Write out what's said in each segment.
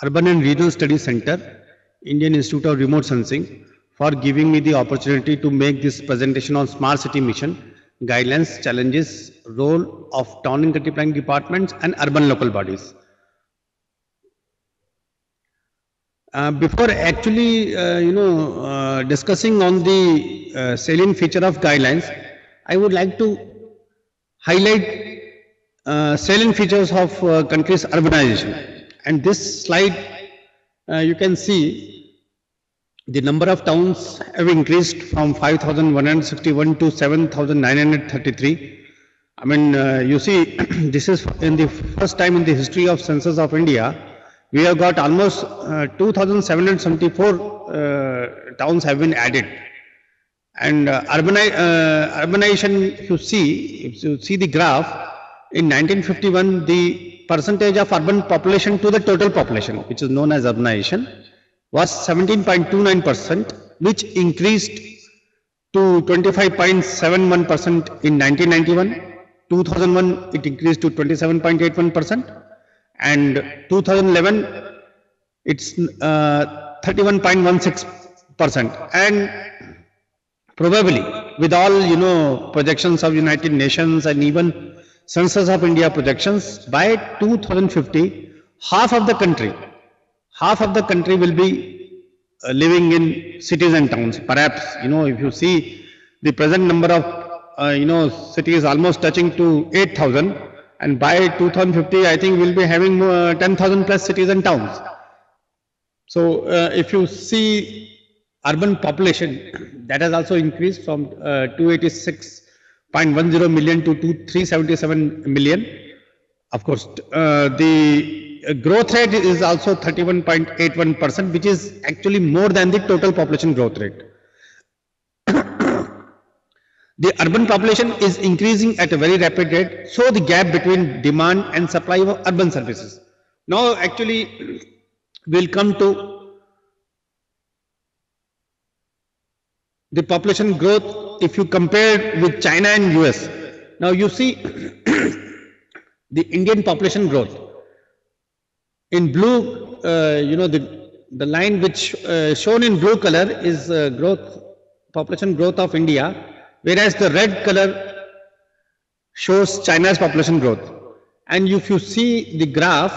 Urban and Regional Studies Center, Indian Institute of Remote Sensing, for giving me the opportunity to make this presentation on Smart City Mission, Guidelines, Challenges, Role of Town and Country Planning Departments and Urban Local Bodies. Before actually, discussing on the salient feature of guidelines, I would like to highlight salient features of country's urbanization. And this slide, you can see the number of towns have increased from 5,161 to 7,933. I mean, you see, this is in the first time in the history of census of India. We have got almost 2,774 towns have been added. And urbanization, if you see the graph, in 1951, the percentage of urban population to the total population, which is known as urbanization, was 17.29%, which increased to 25.71% in 1991. 2001, it increased to 27.81%. And 2011, it's 31.16%. And probably with all projections of United Nations and even Census of India projections, by 2050, half of the country will be living in cities and towns. Perhaps if you see the present number of cities almost touching to 8,000. And by 2050, I think we'll be having 10,000 plus cities and towns. So if you see urban population, that has also increased from 286.10 million to 377 million. Of course, the growth rate is also 31.81%, which is actually more than the total population growth rate. The urban population is increasing at a very rapid rate, so the gap between demand and supply of urban services. Now actually we'll come to the population growth if you compare with China and US. Now you see the Indian population growth. In blue, the line which shown in blue color is population growth of India, whereas the red color shows China's population growth. And if you see the graph,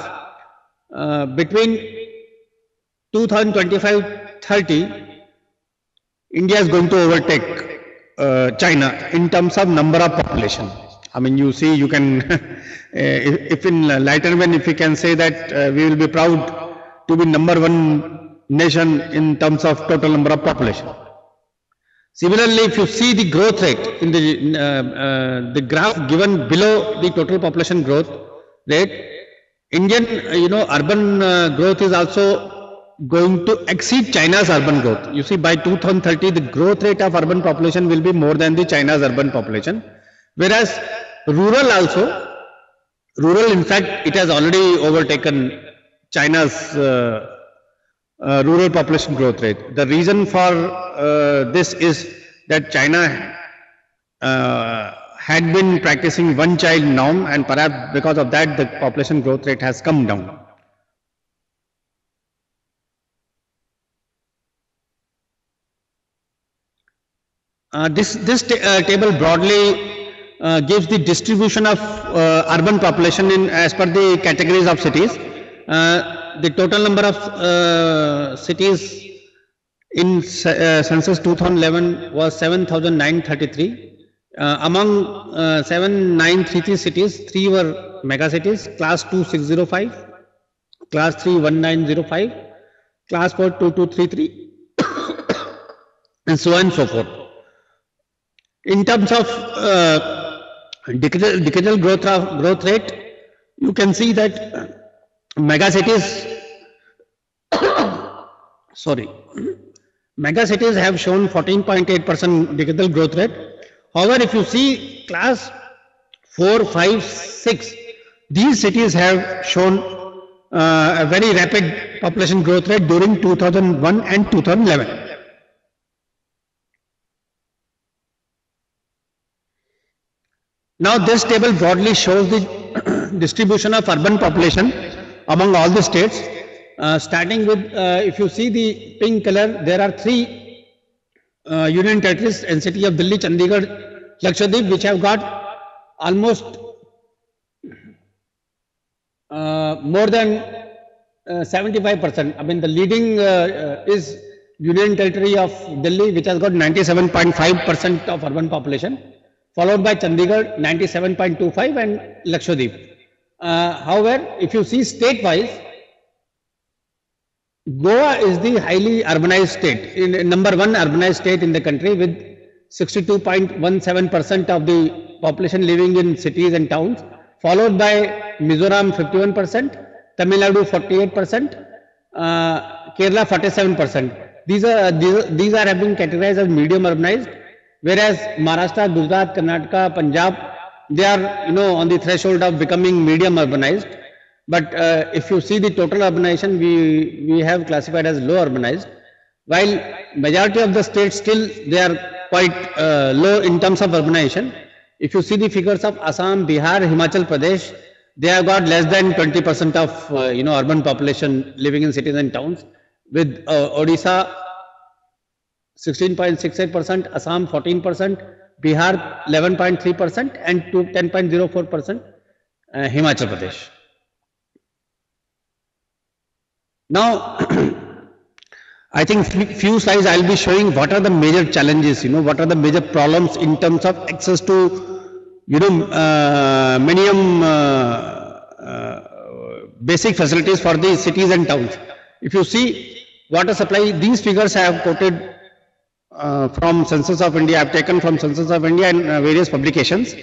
between 2025-30, India is going to overtake China in terms of number of population. I mean, you see, you can, if in lighter vein, if we can say that we will be proud to be #1 nation in terms of total number of population. Similarly, if you see the growth rate in the graph given below the total population growth rate, Indian urban growth is also going to exceed China's urban growth. You see, by 2030, the growth rate of urban population will be more than the China's urban population, whereas rural in fact, it has already overtaken China's rural population growth rate. The reason for this is that China had been practicing one-child norm, and perhaps because of that the population growth rate has come down. This table broadly gives the distribution of urban population as per the categories of cities. The total number of cities in census 2011 was 7,933. Among 7,933 cities, 3 were mega cities: class 2 605, class 3 1905, class 4 2233, and so on and so forth. In terms of decadal growth rate, you can see that mega cities have shown 14.8% decadal growth rate. However, if you see class 4, 5, 6, these cities have shown a very rapid population growth rate during 2001 and 2011. Now this table broadly shows the distribution of urban population among all the states. Starting with, if you see the pink color, there are 3 union territories and city of Delhi, Chandigarh, Lakshadweep, which have got almost more than 75%. I mean, the leading is Union Territory of Delhi, which has got 97.5% of urban population, followed by Chandigarh 97.25 and Lakshadweep. However, if you see state-wise, Goa is the highly urbanized state, number 1 urbanized state in the country, with 62.17% of the population living in cities and towns, followed by Mizoram 51%, Tamil Nadu 48%, Kerala 47%. These are have been categorized as medium urbanized, whereas Maharashtra, Gujarat, Karnataka, Punjab, they are on the threshold of becoming medium urbanized. But if you see the total urbanization, we have classified as low urbanized, while majority of the states still they are quite low in terms of urbanization. If you see the figures of Assam, Bihar, Himachal Pradesh, they have got less than 20% of urban population living in cities and towns, with Odisha 16.68%, Assam 14%, Bihar 11.3% and 10.04% Himachal Pradesh. Now, I think few slides I will be showing what are the major challenges, what are the major problems in terms of access to, minimum basic facilities for the cities and towns. If you see water supply, these figures I have quoted from Census of India, I have taken from Census of India and various publications.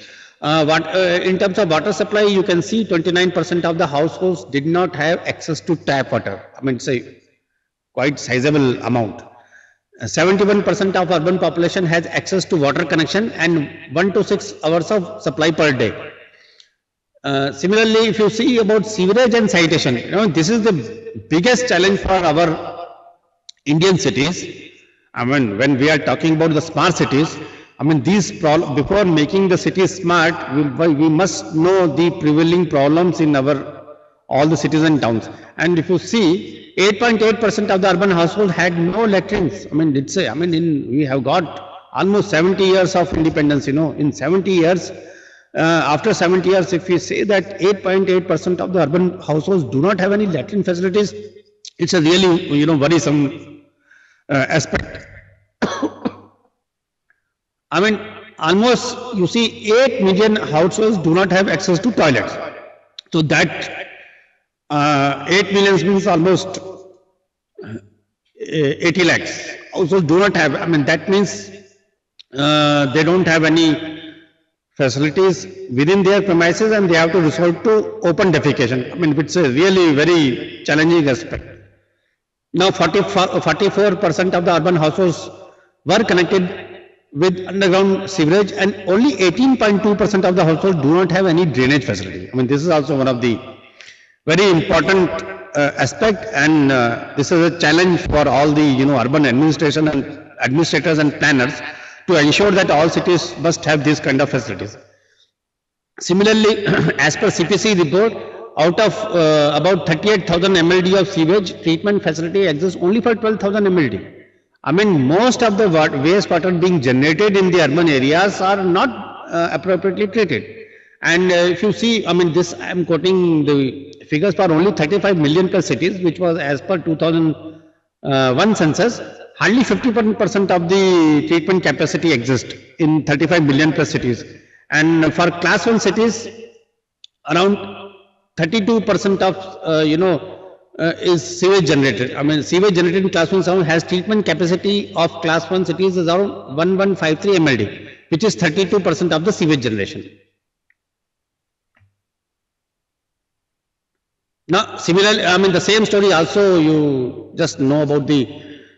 In terms of water supply, you can see 29% of the households did not have access to tap water. I mean, it's a quite sizable amount. 71% of urban population has access to water connection and 1 to 6 hours of supply per day. Similarly, if you see about sewerage and sanitation, this is the biggest challenge for our Indian cities. I mean, when we are talking about the smart cities, I mean, before making the cities smart, we must know the prevailing problems in all the cities and towns. And if you see, 8.8% of the urban households had no latrines. I mean, we have got almost 70 years of independence. In 70 years, after 70 years, if we say that 8.8% of the urban households do not have any latrine facilities, it's a really worrisome aspect. I mean, almost you see 8 million households do not have access to toilets. So that 8 million means almost 80 lakhs households do not have. I mean, that means they don't have any facilities within their premises and they have to resort to open defecation. I mean, it's a really very challenging aspect. Now, 44% of the urban households were connected with underground sewerage and only 18.2% of the households do not have any drainage facility. I mean, this is also one of the very important aspect, and this is a challenge for all the urban administration and administrators and planners to ensure that all cities must have these kind of facilities. Similarly, as per CPC report, out of about 38,000 MLD of sewage treatment facility exists only for 12,000 MLD. I mean, most of the wastewater being generated in the urban areas are not appropriately treated. And if you see, I mean, this I am quoting the figures for only 35 million plus cities, which was as per 2001 census. Hardly 50% of the treatment capacity exists in 35 million plus cities. And for class 1 cities, around 32% of is sewage generated. I mean, sewage generated in class 1 zone has treatment capacity of class 1 cities is around 1153 MLD, which is 32% of the sewage generation. Now, similarly, I mean, the same story also you just know about the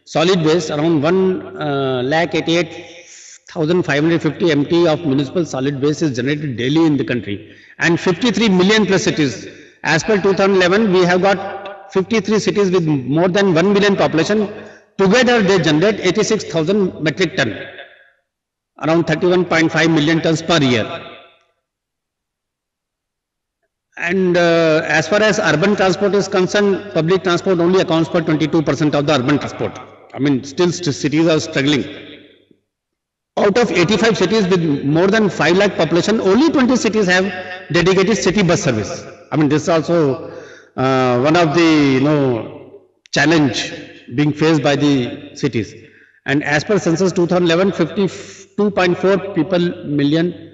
solid waste. Around 1,88,550 MT of municipal solid waste is generated daily in the country, and 53 million plus cities. As per 2011, we have got 53 cities with more than 1 million population. Together, they generate 86,000 metric ton, around 31.5 million tons per year. And as far as urban transport is concerned, public transport only accounts for 22% of the urban transport. I mean, still cities are struggling. Out of 85 cities with more than 5 lakh population, only 20 cities have dedicated city bus service. I mean, this is also one of the challenge being faced by the cities. And as per census 2011, 52.4 million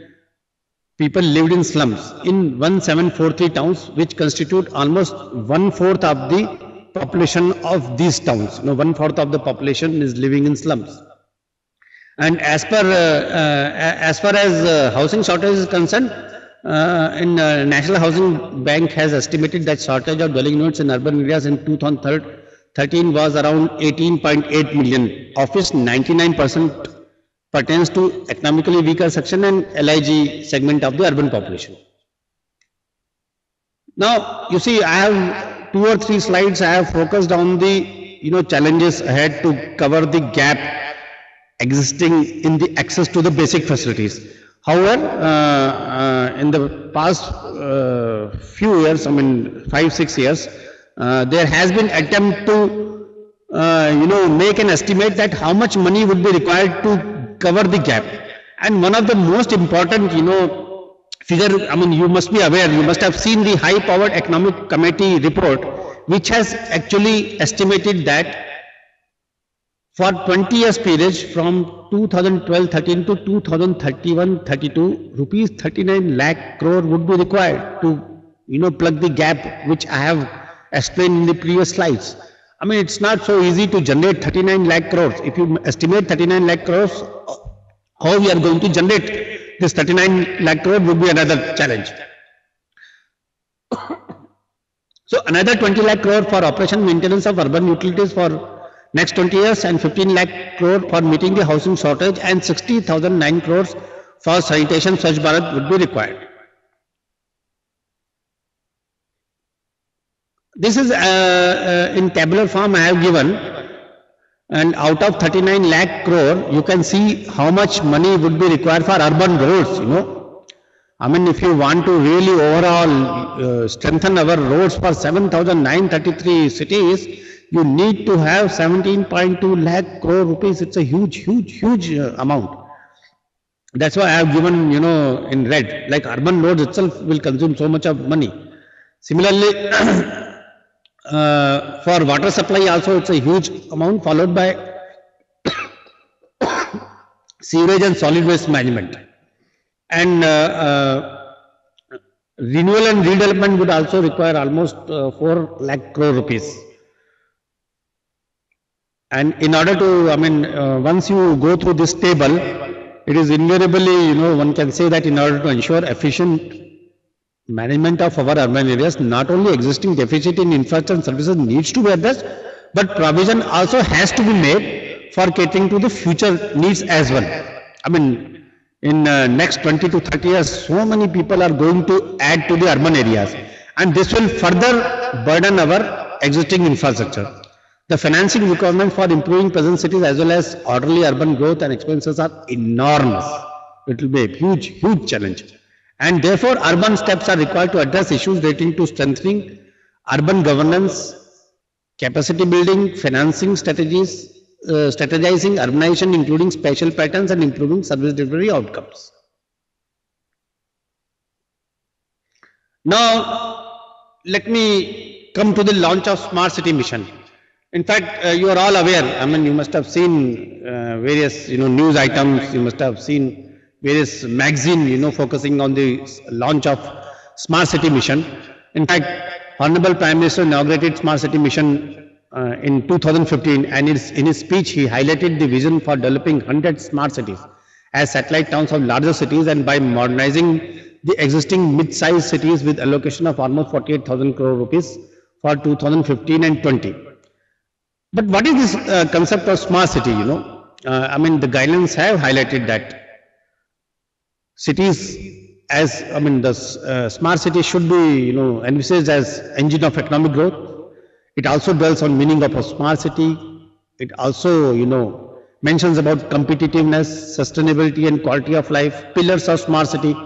people lived in slums in 1743 towns, which constitute almost 1/4 of the population of these towns. 1/4 of the population is living in slums. And as far as housing shortage is concerned, National Housing Bank has estimated that shortage of dwelling units in urban areas in 2013 was around 18.8 million, of which 99% pertains to economically weaker section and LIG segment of the urban population. Now, you see, I have 2 or 3 slides. I have focused on the challenges ahead to cover the gap existing in the access to the basic facilities. However, in the past few years, 5-6 years, there has been attempt to make an estimate that how much money would be required to cover the gap. And one of the most important figure, you must be aware, you must have seen the High Powered Economic Committee report, which has actually estimated that for 20 years period from 2012-13 to 2031-32, rupees 39 lakh crore would be required to plug the gap which I have explained in the previous slides. It's not so easy to generate 39 lakh crores. If you estimate 39 lakh crores, how we are going to generate this 39 lakh crore would be another challenge. So another 20 lakh crore for operation maintenance of urban utilities for next 20 years and 15 lakh crore for meeting the housing shortage and 60,009 crores for sanitation Swachh Bharat would be required. This is in tabular form I have given, and out of 39 lakh crore, you can see how much money would be required for urban roads, if you want to really overall strengthen our roads for 7,933 cities, you need to have 17.2 lakh crore rupees. It's a huge amount. That's why I have given, in red, like urban roads itself will consume so much of money. Similarly, for water supply also it's a huge amount, followed by sewerage and solid waste management. And renewal and redevelopment would also require almost 4 lakh crore rupees. And in order to, once you go through this table, it is invariably, one can say that in order to ensure efficient management of our urban areas, not only existing deficit in infrastructure and services needs to be addressed, but provision also has to be made for catering to the future needs as well. In next 20 to 30 years, so many people are going to add to the urban areas, and this will further burden our existing infrastructure. The financing requirements for improving present cities as well as orderly urban growth and expenses are enormous. It will be a huge challenge. And therefore, urban steps are required to address issues relating to strengthening urban governance, capacity building, financing strategies, strategizing urbanization, including spatial patterns, and improving service delivery outcomes. Now, let me come to the launch of Smart City Mission. In fact, you are all aware, you must have seen various news items, you must have seen various magazines focusing on the launch of Smart City Mission. In fact, Honorable Prime Minister inaugurated Smart City Mission in 2015, and in his speech he highlighted the vision for developing 100 smart cities as satellite towns of larger cities, and by modernizing the existing mid-sized cities with allocation of almost 48,000 crore rupees for 2015 and 20. But what is this concept of smart city? The guidelines have highlighted that cities as, the smart city should be, envisaged as engine of economic growth. It also dwells on meaning of a smart city. It also, mentions about competitiveness, sustainability and quality of life, pillars of smart city,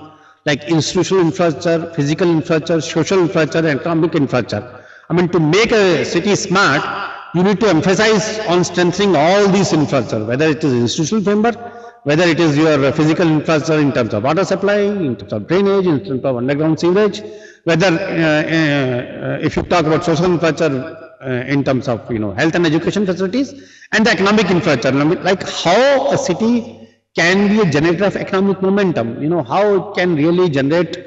like institutional infrastructure, physical infrastructure, social infrastructure, and economic infrastructure. I mean, to make a city smart, you need to emphasize on strengthening all these infrastructure, whether it is institutional framework, whether it is your physical infrastructure in terms of water supply, in terms of drainage, in terms of underground sewage, whether if you talk about social infrastructure in terms of health and education facilities, and the economic infrastructure, like how a city can be a generator of economic momentum, how it can really generate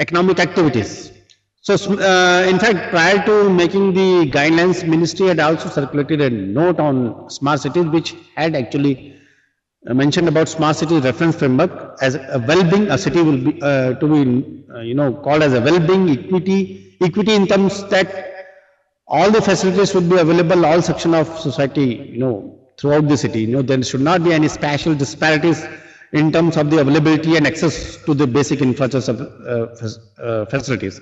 economic activities. So, in fact, prior to making the guidelines, Ministry had also circulated a note on smart cities, which had actually mentioned about smart city reference framework as a well-being. A city will be to be called as a well-being equity in terms that all the facilities would be available, all section of society, throughout the city. There should not be any spatial disparities in terms of the availability and access to the basic infrastructure facilities.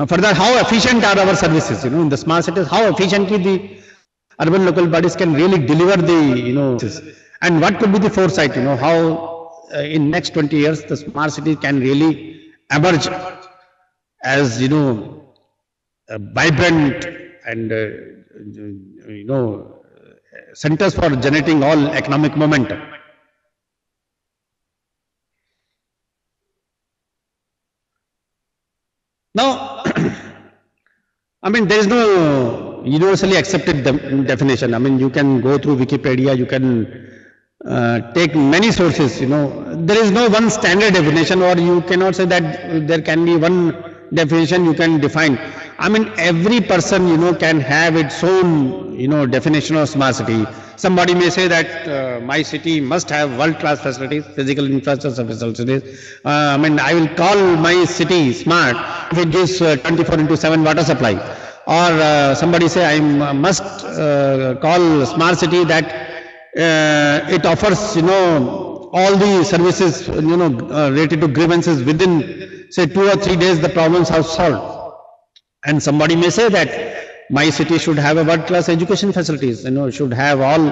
Further, how efficient are our services? In the smart cities, how efficiently the urban local bodies can really deliver the, and what could be the foresight? How in next 20 years the smart city can really emerge as vibrant and centers for generating all economic momentum. Now, I mean, there is no universally accepted definition. I mean, you can go through Wikipedia, you can take many sources, there is no one standard definition, or you cannot say that there can be one definition you can define. I mean, every person, can have its own, definition of smart city. Somebody may say that my city must have world-class facilities, physical infrastructure facilities. I mean, I will call my city smart if it gives 24/7 water supply. Or somebody say I must call smart city that it offers, all the services, related to grievances within, say, 2 or 3 days, the problems are solved. And somebody may say that my city should have a world-class education facilities, should have all,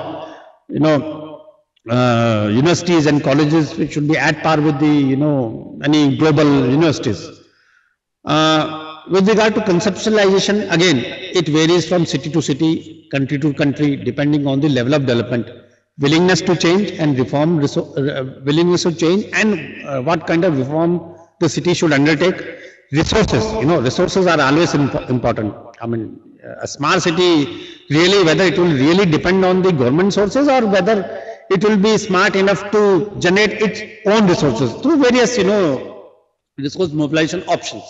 universities and colleges which should be at par with the, any global universities. With regard to conceptualization, again, it varies from city to city, country to country, depending on the level of development, willingness to change and reform, willingness to change, and what kind of reform the city should undertake. Resources, resources are always important. I mean, a smart city, really, whether it will really depend on the government sources or whether it will be smart enough to generate its own resources through various, resource mobilization options.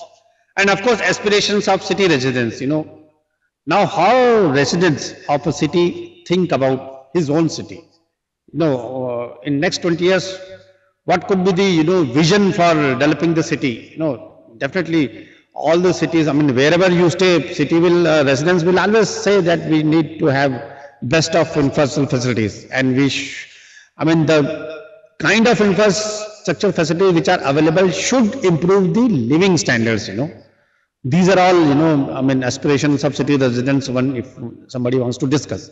And of course, aspirations of city residents, Now, how residents of a city think about his own city? In next 20 years, what could be the, vision for developing the city? Definitely all the cities, I mean, wherever you stay, city residents will always say that we need to have best of infrastructure facilities, and I mean, the kind of infrastructure facilities which are available should improve the living standards, These are all, I mean, aspirations of city residents, if somebody wants to discuss.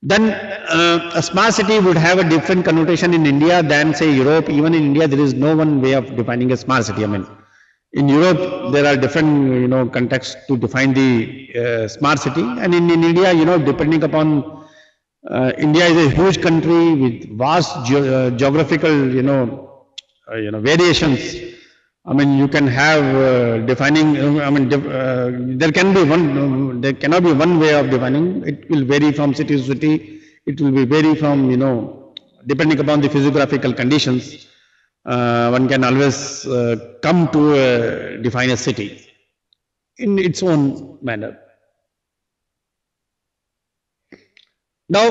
Then a smart city would have a different connotation in India than, say, Europe. Even in India, there is no one way of defining a smart city. I mean, in Europe, there are different, contexts to define the smart city. And in India, depending upon, India is a huge country with vast geographical, variations. I mean, you can have defining, I mean, there cannot be one way of defining. It will vary from city to city. It will be vary from, depending upon the physiographical conditions. One can always come to define a city in its own manner. Now,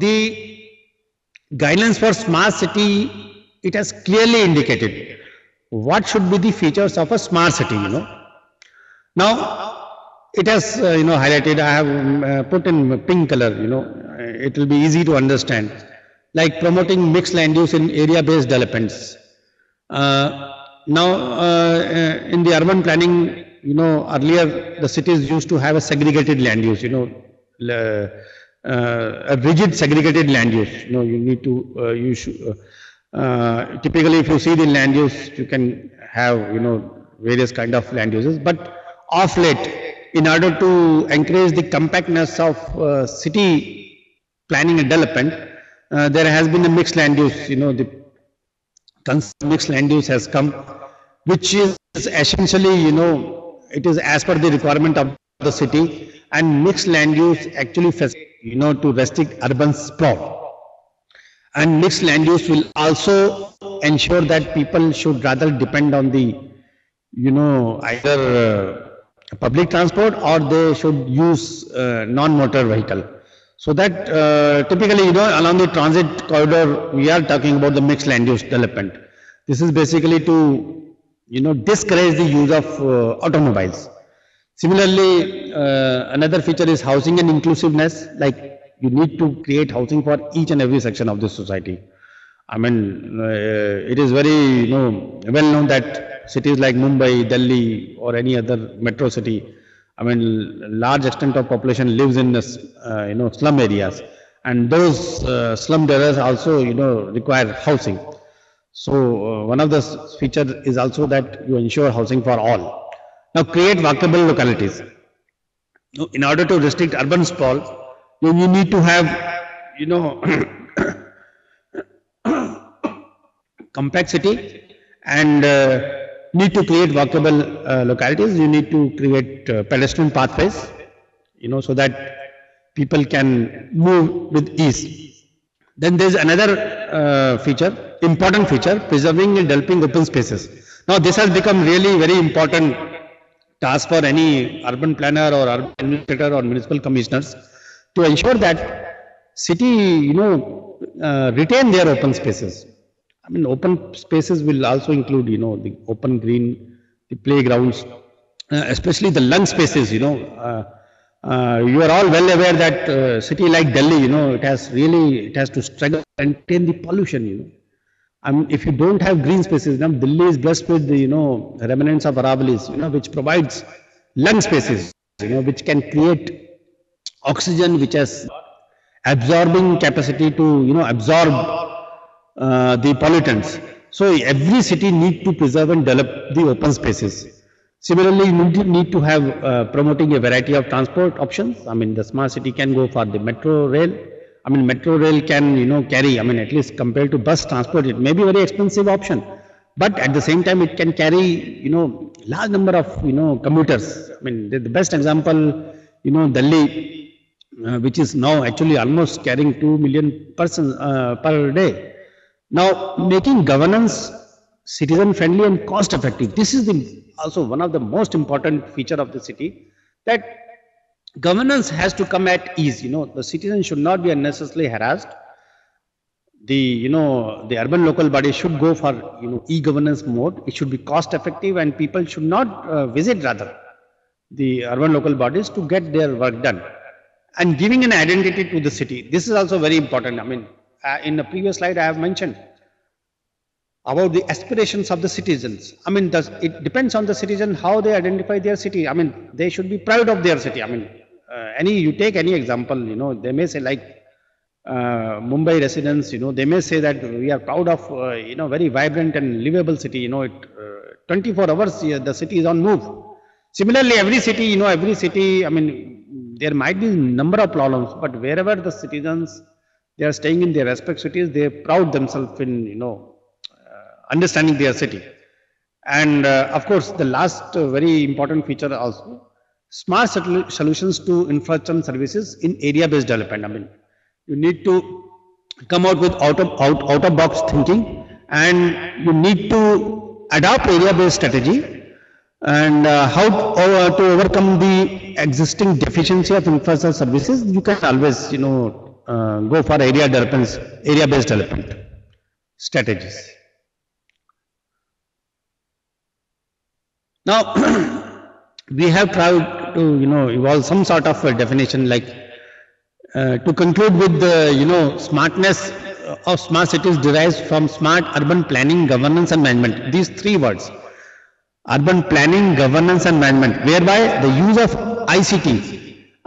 the guidelines for smart city, it has clearly indicated what should be the features of a smart city, Now, it has, highlighted, I have put in pink color, it will be easy to understand, like promoting mixed land use in area-based developments. Now, in the urban planning, earlier the cities used to have a segregated land use, a rigid segregated land use. You need to, Typically, if you see the land use, you can have, various kind of land uses. But of late, in order to encourage the compactness of city planning and development, there has been a mixed land use. The mixed land use has come, which is essentially, it is as per the requirement of the city, and mixed land use actually, to restrict urban sprawl. And mixed land use will also ensure that people should rather depend on the, either public transport, or they should use non-motor vehicle. So that typically, along the transit corridor, we are talking about the mixed land use development. This is basically to, discourage the use of automobiles. Similarly, another feature is housing and inclusiveness. Like, you need to create housing for each and every section of the society. I mean, it is very, well known that cities like Mumbai, Delhi, or any other metro city, I mean, large extent of population lives in, slum areas, and those slum areas also, require housing. So one of the features is also that you ensure housing for all. Now, create walkable localities. In order to restrict urban sprawl, you need to have, compact city, and need to create walkable localities. You need to create pedestrian pathways, so that people can move with ease. Then there is another feature, important feature, preserving and developing open spaces. Now, this has become really very important task for any urban planner or urban administrator or municipal commissioners, to ensure that city, retain their open spaces. I mean, open spaces will also include, the open green, the playgrounds, especially the lung spaces. You are all well aware that city like Delhi, it has to struggle and contain the pollution. I mean, if you don't have green spaces, now Delhi is blessed with the, remnants of Aravallis, which provides lung spaces, which can create oxygen, which has absorbing capacity to, absorb the pollutants. So every city needs to preserve and develop the open spaces. Similarly, you need to have promoting a variety of transport options. I mean, the smart city can go for the metro rail. I mean, metro rail can, carry, at least compared to bus transport, it may be a very expensive option, but at the same time, it can carry, large number of, commuters. I mean, the best example, Delhi, which is now actually almost carrying 2 million persons per day. Now, making governance citizen friendly and cost effective. This is also one of the most important feature of the city, that governance has to come at ease. The citizens should not be unnecessarily harassed. The urban local body should go for e-governance mode. It should be cost effective, and people should not visit rather the urban local bodies to get their work done. And giving an identity to the city. This is also very important. I mean, in the previous slide, I have mentioned about the aspirations of the citizens. I mean, it depends on the citizen how they identify their city. I mean, they should be proud of their city. I mean, you take any example, they may say like Mumbai residents, they may say that we are proud of, very vibrant and livable city. 24 hours, the city is on move. Similarly, every city, I mean, there might be number of problems, but wherever the citizens, they are staying in their respective cities, they proud themselves in, understanding their city. And of course, the last very important feature also, smart solutions to infrastructure and services in area-based development. I mean, you need to come out with out-of-box thinking, and you need to adopt area-based strategy, and how to overcome the existing deficiency of infrastructure services. You can always, go for area-based development strategies. Now, we have tried to, evolve some sort of a definition, like to conclude with the, smartness of smart cities derives from smart urban planning, governance and management. These three words, urban planning, governance and management, whereby the use of ICT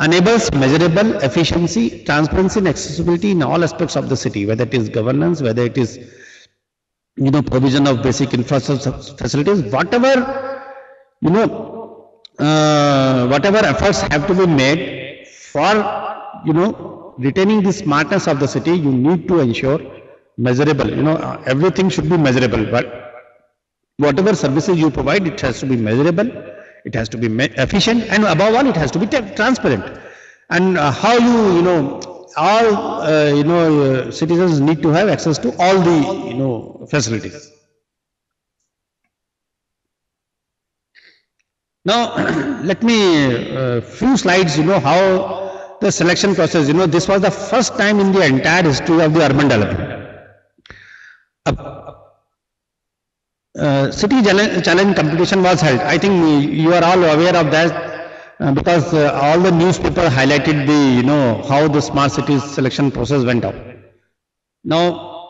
enables measurable efficiency, transparency and accessibility in all aspects of the city, whether it is governance, whether it is provision of basic infrastructure facilities, whatever efforts have to be made for, retaining the smartness of the city, you need to ensure measurable, everything should be measurable, but whatever services you provide, it has to be measurable, it has to be efficient, and above all, it has to be transparent. And how all citizens need to have access to all the facilities. Now let me few slides how the selection process, this was the first time in the entire history of the urban development. City challenge competition was held. I think you are all aware of that because all the newspaper highlighted the how the smart cities selection process went up. Now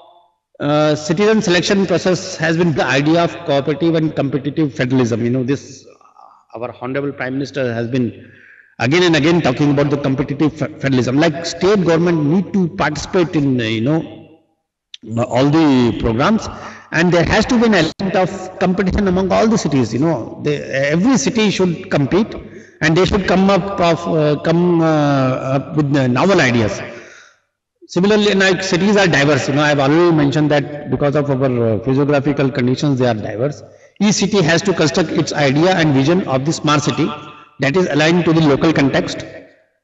citizen selection process has been the idea of cooperative and competitive federalism. This our Honorable Prime Minister has been again and again talking about the competitive federalism. Like state government need to participate in all the programs, and there has to be an element of competition among all the cities. Every city should compete, and they should come up with novel ideas. Similarly, like cities are diverse. I have already mentioned that because of our physiographical conditions, they are diverse. Each city has to construct its idea and vision of the smart city that is aligned to the local context.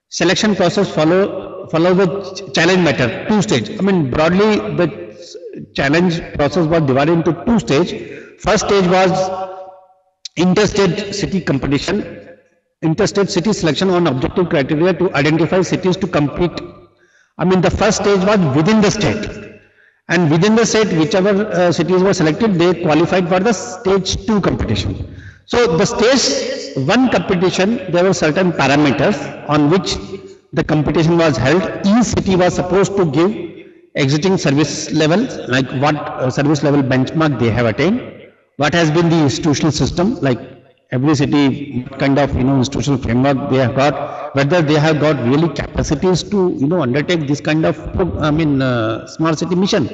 Selection process follow the challenge method, 2-stage. Broadly, the challenge process was divided into 2 stages. First stage was interstate city competition, interstate city selection on objective criteria to identify cities to compete. The first stage was within the state. And within the state, whichever cities were selected, they qualified for the stage 2 competition. So the stage 1 competition, there were certain parameters on which the competition was held. Each city was supposed to give exiting service levels, like what service level benchmark they have attained, what has been the institutional system, like every city, what kind of institutional framework they have got, whether they have got really capacities to undertake this kind of smart city mission,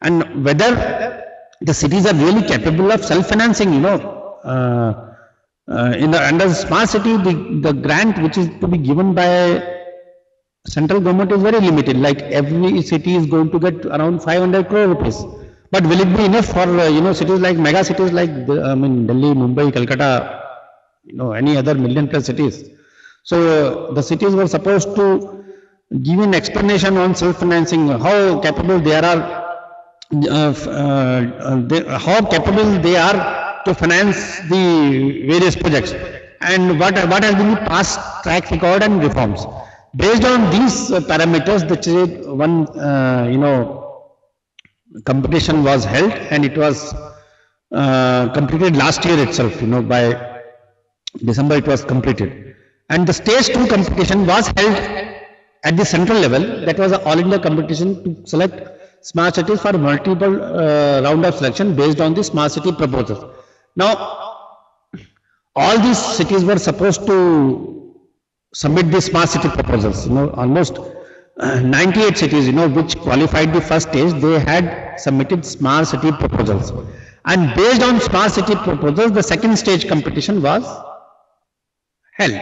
and whether the cities are really capable of self-financing. Under smart city, the grant which is to be given by central government is very limited. Like every city is going to get around 500 crore rupees. But will it be enough for cities like mega cities like Delhi, Mumbai, Calcutta, any other million-plus cities? So the cities were supposed to give an explanation on self-financing, how capable they are, to finance the various projects, and what has been the past track record and reforms. Based on these parameters, the stage 1 competition was held, and it was completed last year itself. By December it was completed, and the stage 2 competition was held at the central level. That was an all India competition to select smart cities for multiple round of selection based on the smart city proposals. Now all these cities were supposed to submit the smart city proposals. Almost 98 cities, which qualified the first stage, they had submitted smart city proposals. And based on smart city proposals, the second stage competition was held.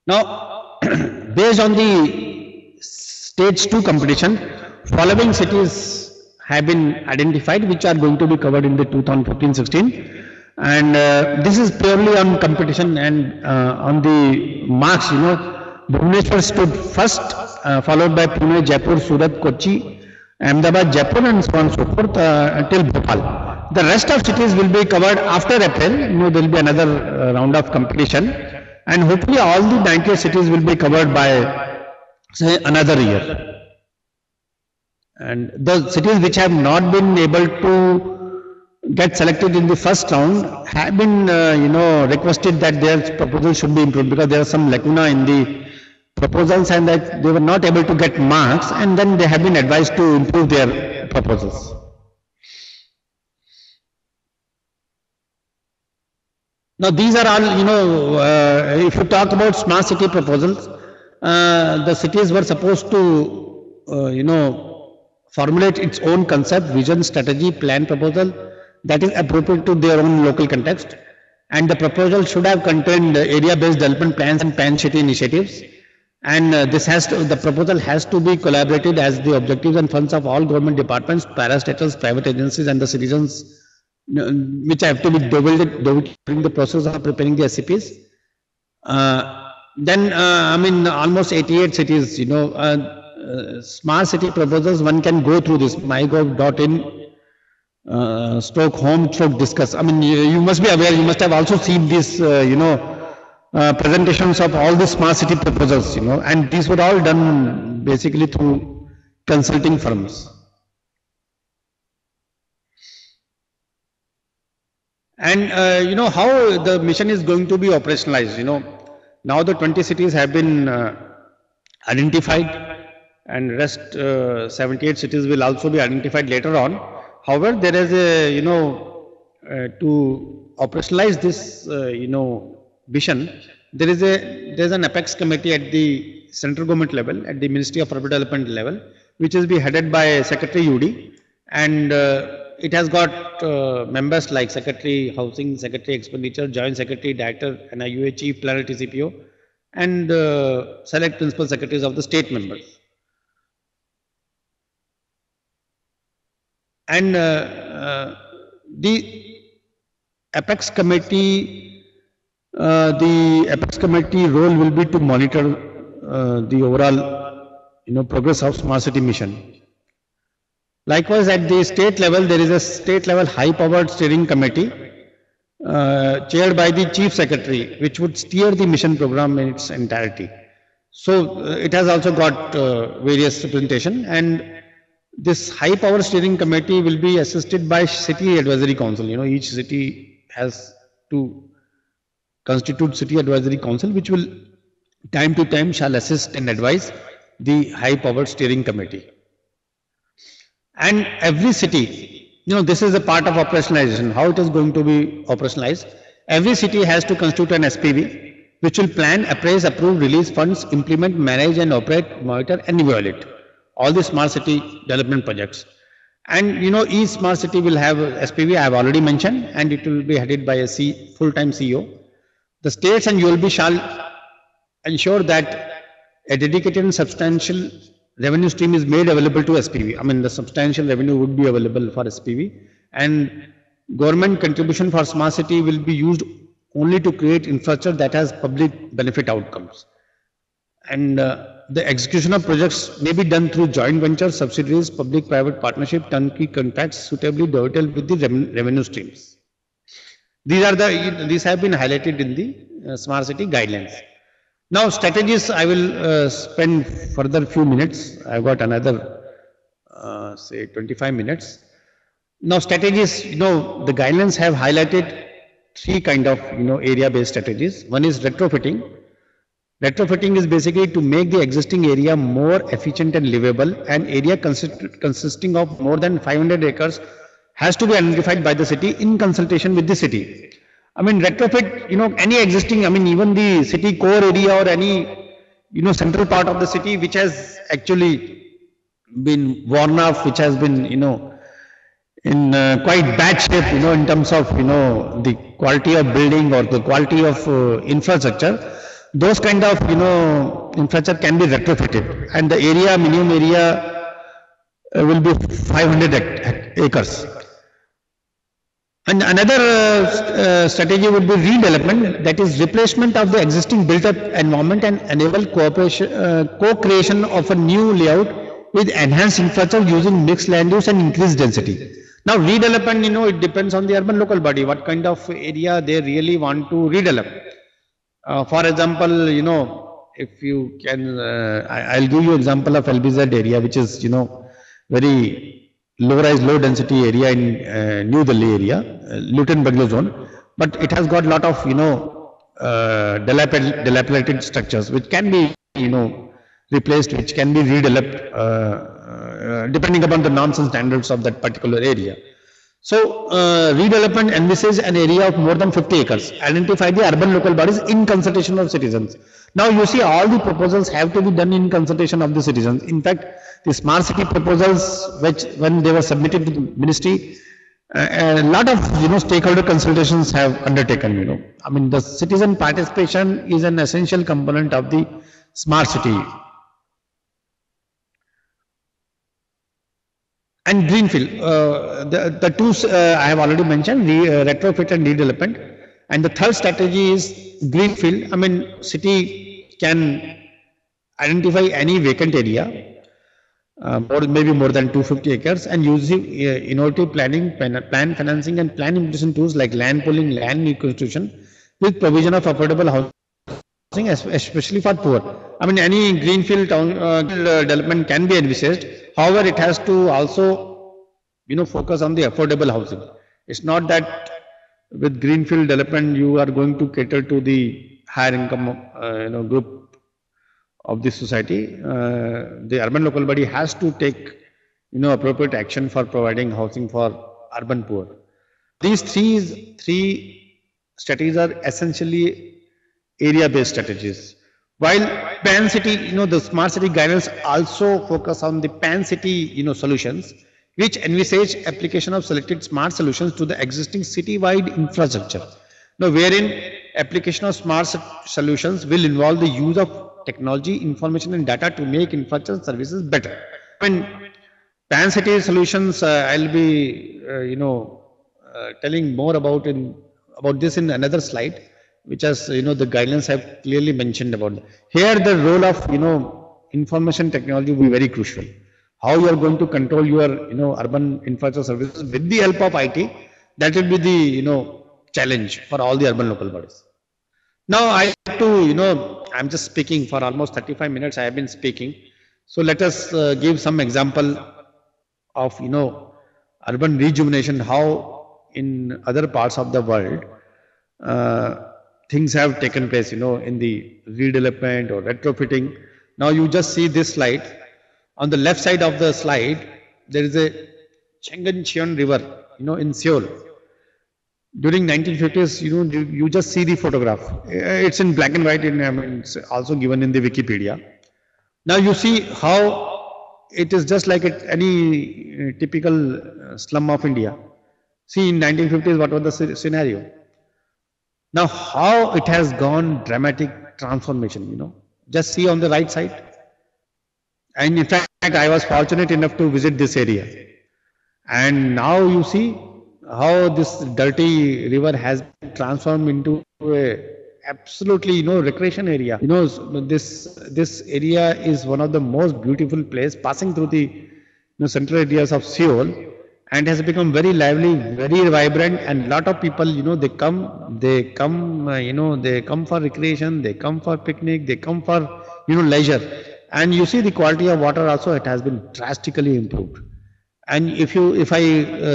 Now, based on the stage 2 competition, following cities have been identified, which are going to be covered in the 2015-16. And this is purely on competition and on the marks. Bhubaneswar stood first, followed by Pune, Jaipur, Surat, Kochi, Ahmedabad, Jaipur, and so on and so forth until Bhopal. The rest of cities will be covered after April. There will be another round of competition, and hopefully all the 98 cities will be covered by, say, another year. And the cities which have not been able to get selected in the first round have been requested that their proposal should be improved, because there are some lacuna in the proposals and that they were not able to get marks, and then they have been advised to improve their proposals. Now these are all, if you talk about smart city proposals, the cities were supposed to, formulate its own concept, vision, strategy, plan, proposal that is appropriate to their own local context. And the proposal should have contained area-based development plans and pan-city initiatives. And the proposal has to be collaborated as the objectives and funds of all government departments, parastatals, private agencies, and the citizens, which have to be developed during the process of preparing the SCPs. Almost 88 cities, smart city proposals, one can go through this mygov.in /home/discuss. I mean, you must be aware, you must have also seen these, presentations of all the smart city proposals, and these were all done basically through consulting firms. And how the mission is going to be operationalized. Now the 20 cities have been identified, and rest 78 cities will also be identified later on. However, there is a to operationalize this vision, there's an apex committee at the central government level, at the Ministry of Urban Development level, which is be headed by Secretary UD, and it has got members like Secretary Housing, Secretary Expenditure, Joint Secretary, Director, NIUA, Chief Planner, TCPO, and select Principal Secretaries of the state members. And the apex committee role will be to monitor the overall progress of smart city mission. Likewise, at the state level, there is a state level high powered steering committee chaired by the chief secretary, which would steer the mission program in its entirety. So it has also got various representation, and this high power steering committee will be assisted by city advisory council. Each city has to constitute city advisory council, which will time to time shall assist and advise the high powered steering committee. And every city, this is a part of operationalization, how it is going to be operationalized. Every city has to constitute an SPV, which will plan, appraise, approve, release funds, implement, manage and operate, monitor and evaluate all the smart city development projects. And each smart city will have SPV, I have already mentioned, and it will be headed by a full-time CEO. The states and ULB shall ensure that a dedicated and substantial revenue stream is made available to SPV. I mean, the substantial revenue would be available for SPV, and government contribution for smart city will be used only to create infrastructure that has public benefit outcomes. And the execution of projects may be done through joint ventures, subsidiaries, public-private partnership, turnkey contracts suitably dovetailed with the revenue streams. These have been highlighted in the smart city guidelines. Now, strategies, I will spend further few minutes. I've got another, say 25 minutes. Now, strategies, the guidelines have highlighted three kind of, area-based strategies. One is retrofitting. Retrofitting is basically to make the existing area more efficient and livable. An area consisting of more than 500 acres has to be identified by the city in consultation with the city. I mean, retrofit, any existing, even the city core area or any, central part of the city which has actually been worn off, which has been, in quite bad shape, in terms of, the quality of building or the quality of infrastructure. Those kind of, infrastructure can be retrofitted, and the area, minimum area will be 500 acres. And another strategy would be redevelopment, that is replacement of the existing built-up environment and enable co-creation of a new layout with enhanced infrastructure using mixed land use and increased density. Now, redevelopment, it depends on the urban local body, what kind of area they really want to redevelop. For example, if you can, I'll give you example of LBZ area, which is, very low-rise, low-density area in New Delhi area, Luton Bungalow zone, but it has got a lot of, dilapidated structures, which can be, replaced, which can be redeveloped, depending upon the norms and standards of that particular area. So, redevelopment envisages an area of more than 50 acres. Identify the urban local bodies in consultation of citizens. Now, you see, all the proposals have to be done in consultation of the citizens. In fact, the smart city proposals, which when they were submitted to the ministry, a lot of stakeholder consultations have undertaken. I mean, the citizen participation is an essential component of the smart city. And greenfield, the two I have already mentioned, retrofit and redevelopment. And the third strategy is greenfield. I mean, city can identify any vacant area, maybe more than 250 acres, and using innovative planning, plan financing, and plan implementation tools like land pooling, land reconstitution, with provision of affordable housing, especially for poor. I mean, any greenfield town development can be envisaged. However, it has to also, focus on the affordable housing. It's not that with greenfield development you are going to cater to the higher income, group of the society. The urban local body has to take, appropriate action for providing housing for urban poor. These three strategies are essentially area-based strategies. While Pan City, the smart city guidance also focus on the Pan City, solutions, which envisage application of selected smart solutions to the existing city-wide infrastructure. Now, wherein application of smart solutions will involve the use of technology, information, and data to make infrastructure services better. I mean, Pan City solutions, I'll be, telling more about this in another slide, which has, the guidelines have clearly mentioned about. Here, the role of, information technology will be very crucial. How you are going to control your, urban infrastructure services with the help of IT, that will be the, challenge for all the urban local bodies. Now, I have to, I'm just speaking for almost 35 minutes, I have been speaking. So, let us give some example of, urban rejuvenation, how in other parts of the world, things have taken place, in the redevelopment or retrofitting. Now you just see this slide. On the left side of the slide, there is a Cheongan River, in Seoul. During 1950s, you just see the photograph. It's in black and white, it's also given in the Wikipedia. Now you see how it is just like any typical slum of India. See, in 1950s, what was the scenario? Now, how it has gone dramatic transformation, just see on the right side. And in fact, I was fortunate enough to visit this area. And now you see how this dirty river has been transformed into a absolutely, recreation area. This area is one of the most beautiful places passing through the central areas of Seoul, and has become very lively, very vibrant, and lot of people, they come for recreation, they come for picnic, they come for, leisure. And you see the quality of water also, it has been drastically improved. And if I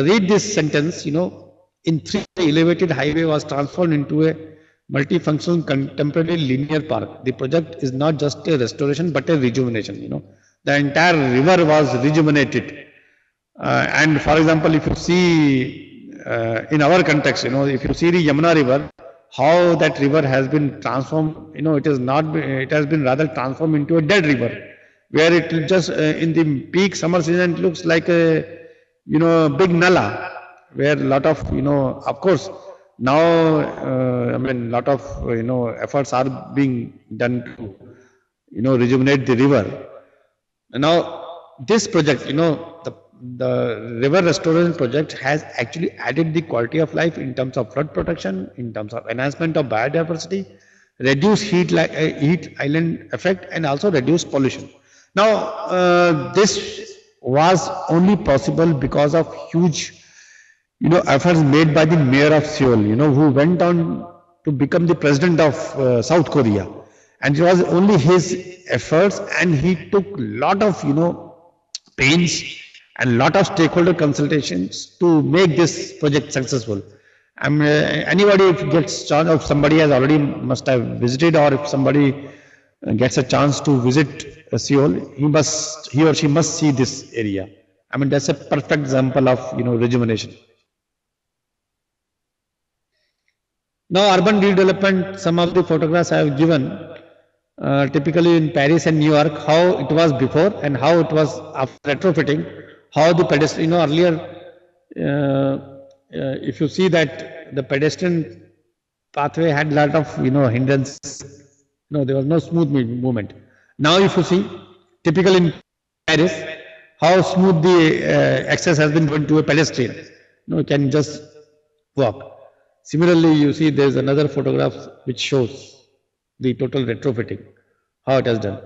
read this sentence, in 3 elevated highway was transformed into a multifunctional contemporary linear park. The project is not just a restoration, but a rejuvenation, The entire river was rejuvenated. And for example, if you see in our context, if you see the Yamuna River, how that river has been transformed, it has been rather transformed into a dead river, where it just in the peak summer season, it looks like a, big nala, where a lot of, of course, now, lot of, efforts are being done to, rejuvenate the river. Now, this project, the river restoration project has actually added the quality of life in terms of flood protection, in terms of enhancement of biodiversity, reduce heat island effect, and also reduce pollution. Now, this was only possible because of huge, efforts made by the mayor of Seoul, who went on to become the president of South Korea. And it was only his efforts, and he took a lot of, pains and lot of stakeholder consultations to make this project successful. Anybody if gets chance, if somebody has already must have visited, or if somebody gets a chance to visit Seoul, he or she must see this area. That's a perfect example of rejuvenation. Now, urban redevelopment, some of the photographs I have given, typically in Paris and New York, how it was before and how it was after retrofitting, how the pedestrian, earlier, if you see that the pedestrian pathway had a lot of, hindrances, there was no smooth movement. Now, if you see, typically in Paris, how smooth the access has been given to a pedestrian. You can just walk. Similarly, you see there is another photograph which shows the total retrofitting, how it has done.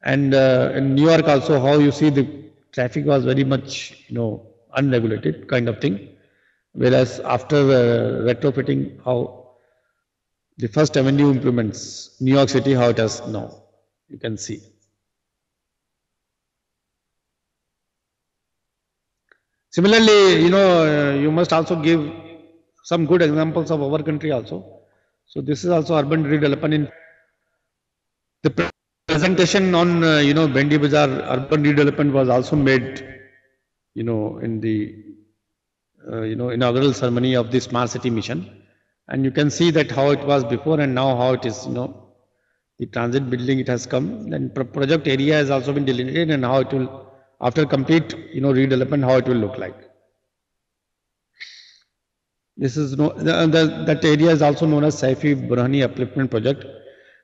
And in New York also, how you see the traffic was very much, unregulated kind of thing. Whereas after retrofitting, how the First Avenue implements, New York City, how it has now, you can see. Similarly, you must also give some good examples of our country also. So this is also urban redevelopment. In the presentation on, Bendi Bazaar urban redevelopment was also made, in the, inaugural ceremony of the Smart City Mission. And you can see that how it was before and now how it is, the transit building it has come. Then project area has also been delineated and how it will, after complete, redevelopment, how it will look like. This is that area is also known as Saifi Burhani Upliftment Project,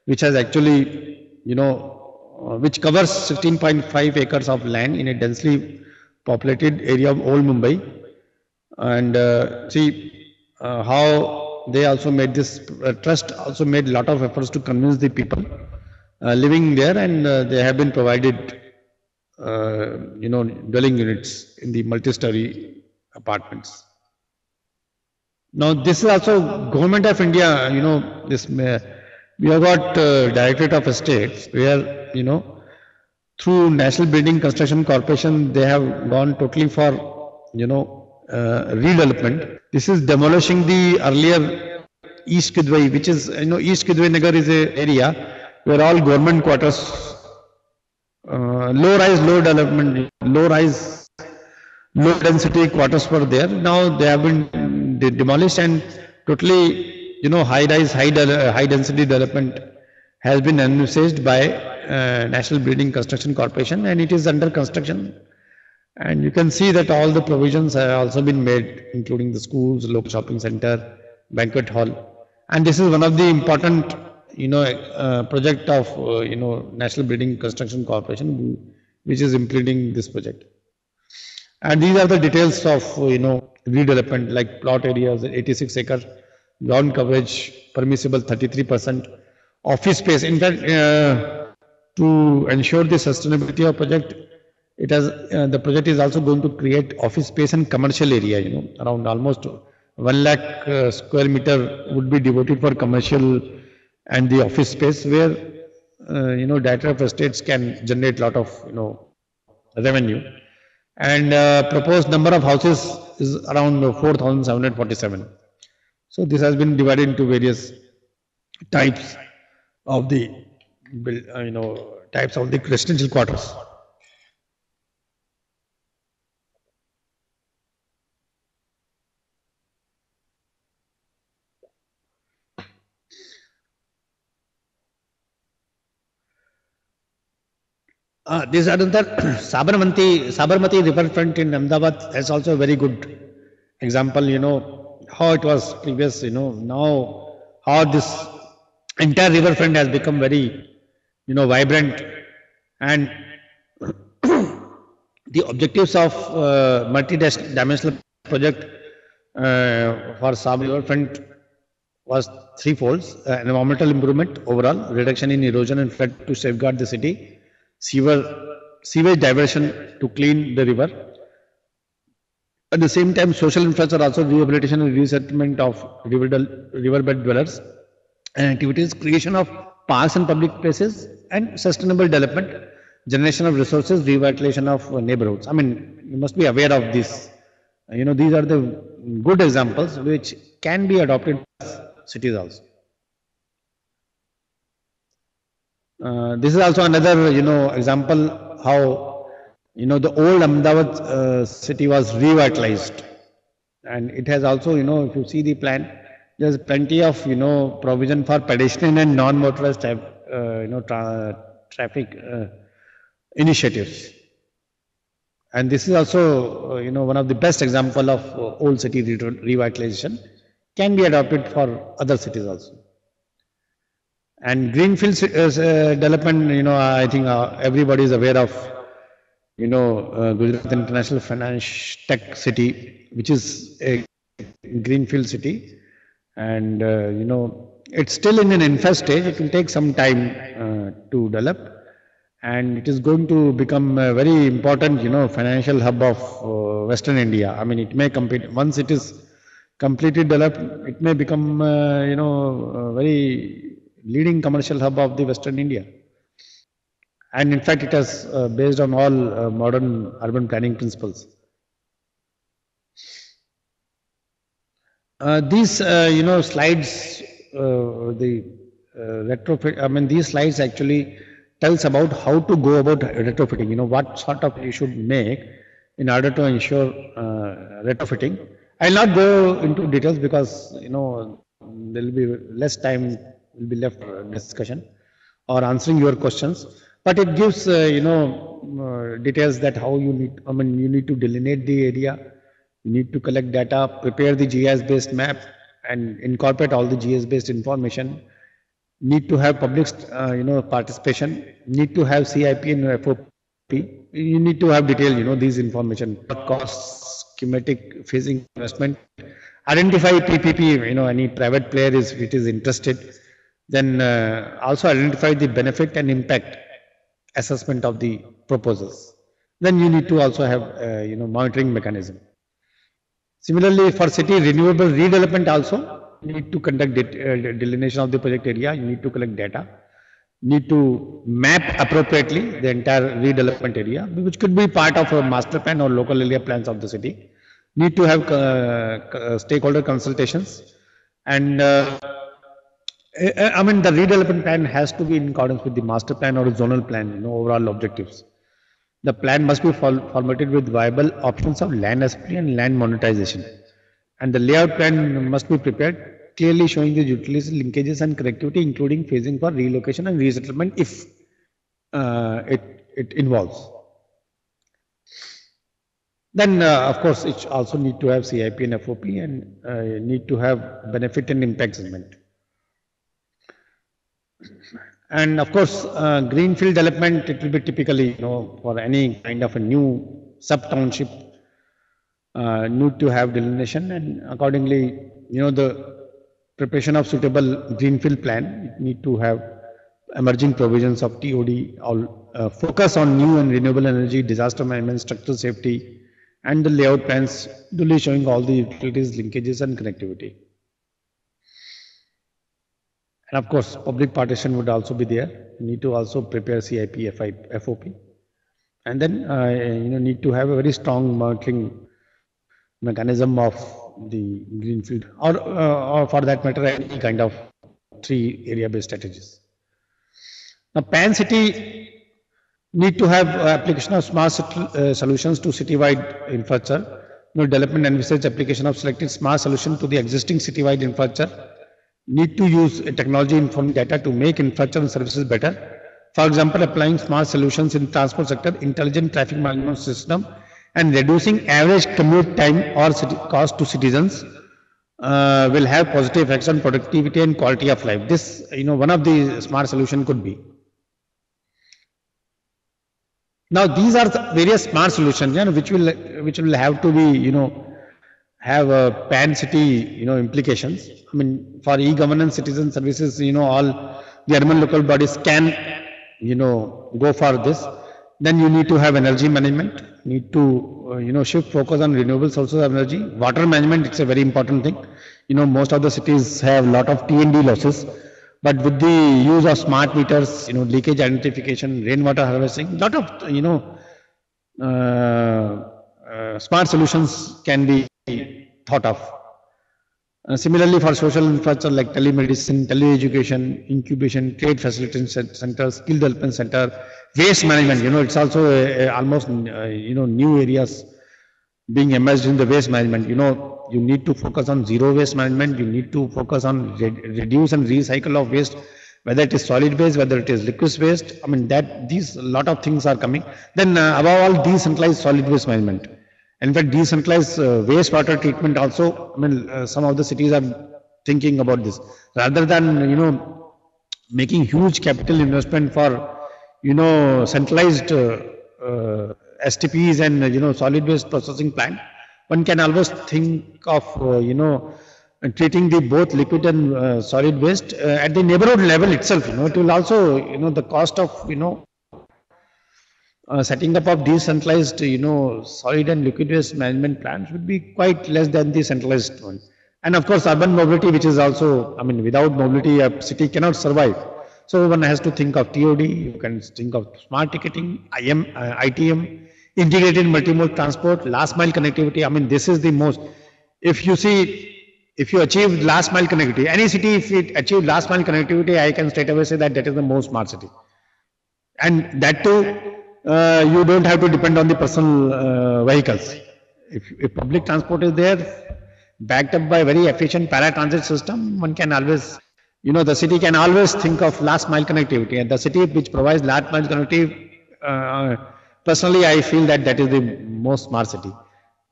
which has actually, which covers 16.5 acres of land in a densely populated area of Old Mumbai. And see how they also made this trust also made a lot of efforts to convince the people living there, and they have been provided, dwelling units in the multi-story apartments. Now, this is also Government of India, this we have got Directorate of Estates where, through National Building Construction Corporation, they have gone totally for, redevelopment. This is demolishing the earlier East Kidwai, which is, East Kidwai Nagar is an area where all government quarters, low-rise, low development, low-rise, low-density quarters were there. Now they have been demolished and totally, high-rise, high-density development has been envisaged by National Building Construction Corporation, and it is under construction. And you can see that all the provisions have also been made, including the schools, local shopping center, banquet hall. And this is one of the important, project of, National Building Construction Corporation, which is implementing this project. And these are the details of, redevelopment, like plot areas, 86 acre, ground coverage, permissible 33%, office space. In fact, to ensure the sustainability of project, it has the project is also going to create office space and commercial area. Around almost 1 lakh square meter would be devoted for commercial and the office space, where Director of Estates can generate lot of revenue. And proposed number of houses is around 4,747. So this has been divided into various types of the types of the residential quarters. This another Sabarmati riverfront in Ahmedabad is also a very good example. How it was previous. Now how this entire riverfront has become very vibrant, and the objectives of multi-dimensional project for Sabar riverfront was threefold: environmental improvement overall, reduction in erosion and flood to safeguard the city, sewage diversion to clean the river. At the same time, social infrastructure, also rehabilitation and resettlement of riverbed dwellers and activities, creation of parks and public places, and sustainable development, generation of resources, revitalization of neighborhoods. I mean, you must be aware of this. These are the good examples which can be adopted by cities also. This is also another, example how, the old Ahmedabad city was revitalized, and it has also, if you see the plan, there's plenty of, provision for pedestrian and non-motorized type, traffic initiatives. And this is also, one of the best example of old city revitalization can be adopted for other cities also. And greenfield development, I think everybody is aware of, Gujarat International Finance Tech City, which is a greenfield city. And, it's still in an infant stage. It will take some time to develop. And it is going to become a very important, financial hub of Western India. I mean, it may compete, once it is completely developed, it may become, a very leading commercial hub of the Western India. And in fact, it is based on all modern urban planning principles. These, slides, the retrofit, I mean, these slides actually tells about how to go about retrofitting, what sort of you should make in order to ensure retrofitting. I'll not go into details because, there will be less time will be left for discussion or answering your questions. But it gives, details that how you need, you need to delineate the area, you need to collect data, prepare the GIS-based map and incorporate all the GIS-based information, need to have public, participation, need to have CIP and FOP, you need to have detailed, these information, costs, schematic, phasing, investment, identify PPP, any private player which is interested, then also identify the benefit and impact assessment of the proposals. Then you need to also have, monitoring mechanism. Similarly, for city renewable redevelopment also, you need to conduct delineation of the project area, you need to collect data, need to map appropriately the entire redevelopment area, which could be part of a master plan or local area plans of the city, need to have stakeholder consultations, and the redevelopment plan has to be in accordance with the master plan or zonal plan, overall objectives. The plan must be formatted with viable options of land assembly and land monetization. And the layout plan must be prepared, clearly showing the utilities, linkages and connectivity, including phasing for relocation and resettlement if it involves. Then, of course, it also need to have CIP and FOP and need to have benefit and impact assessment. And of course, greenfield development, it will be typically, for any kind of a new sub-township, need to have delineation, and accordingly, the preparation of suitable greenfield plan, it need to have emerging provisions of TOD, focus on new and renewable energy, disaster management, structural safety, and the layout plans duly showing all the utilities, linkages and connectivity. And of course, public partition would also be there. You need to also prepare CIP, FOP. And then, need to have a very strong monitoring mechanism of the greenfield or for that matter, any kind of 3 area-based strategies. Now, Pan City need to have application of smart solutions to citywide infrastructure. Development and research application of selected smart solution to the existing citywide infrastructure. Need to use technology-informed data to make infrastructure and services better. For example, applying smart solutions in transport sector, intelligent traffic management system, and reducing average commute time or cost to citizens will have positive effects on productivity and quality of life. This, one of the smart solution could be. Now, these are the various smart solutions, which will have to be, have a Pan City, implications. I mean, for e-governance, citizen services, all the urban local bodies can, go for this. Then you need to have energy management, need to, shift focus on renewable sources of energy. Water management, it's a very important thing. Most of the cities have a lot of T&D losses, but with the use of smart meters, leakage identification, rainwater harvesting, lot of, smart solutions can be thought of. Similarly, for social infrastructure like telemedicine, teleeducation, incubation, trade facilitation center, skill development center, waste management, it's also almost, new areas being emerged in the waste management. you need to focus on zero waste management, you need to focus on reduce and recycle of waste, whether it is solid waste, whether it is liquid waste. I mean, that these lot of things are coming. Then above all, decentralized solid waste management. In fact, decentralized wastewater treatment also, I mean, some of the cities are thinking about this. Rather than, making huge capital investment for, centralized STPs and, solid waste processing plant, one can always think of, treating the both liquid and solid waste at the neighborhood level itself. It will also, the cost of, setting up of decentralized, solid and liquid waste management plants would be quite less than the centralized one. And of course, urban mobility, which is also, I mean, without mobility, a city cannot survive. So one has to think of TOD, you can think of smart ticketing, ITM, integrated multimodal transport, last mile connectivity. I mean, this is the most, if you achieve last mile connectivity, any city, if it achieve last mile connectivity, I can straight away say that that is the most smart city. And that too, you don't have to depend on the personal vehicles. If public transport is there, backed up by very efficient paratransit system, one can always, the city can always think of last mile connectivity. And the city which provides last mile connectivity, personally, I feel that that is the most smart city.